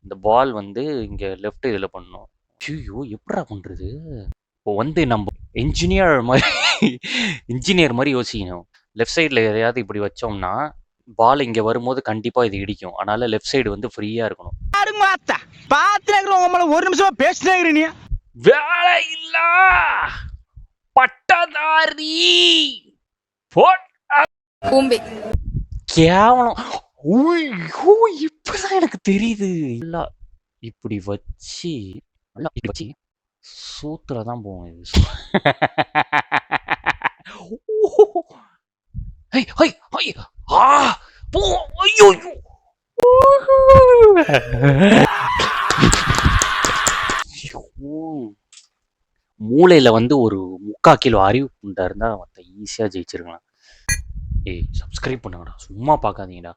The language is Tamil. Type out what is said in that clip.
இந்த பால் வந்து இங்க லெஃப்ட் இதுல பண்ணணும். ஐயோ எப்படிடா பண்றது? இப்போ வந்து நம்ம இன்ஜினியர் மாதிரி யோசிக்கணும். லெஃப்ட் சைடில் எதையாவது இப்படி வச்சோம்னா பால் இங்கே வரும்போது கண்டிப்பாக இது இடிக்கும். அதனால லெஃப்ட் சைடு வந்து ஃப்ரீயாக இருக்கணும். ஒரு நிமிஷமா பேசினே வேலை இல்ல பட்டதாரி கேவலம். இப்பதான் எனக்கு தெரியுது. இப்படி வச்சு சூத்துல தான் போவோம் இது. மூளையில வந்து ஒரு 3/4 கிலோ அறிவு புண்டா இருந்தா மத்த ஈஸியா ஜெயிச்சிருக்கலாம். ஏய் சப்ஸ்கிரைப் பண்ணுங்கடா, சும்மா பார்க்காதீங்கடா.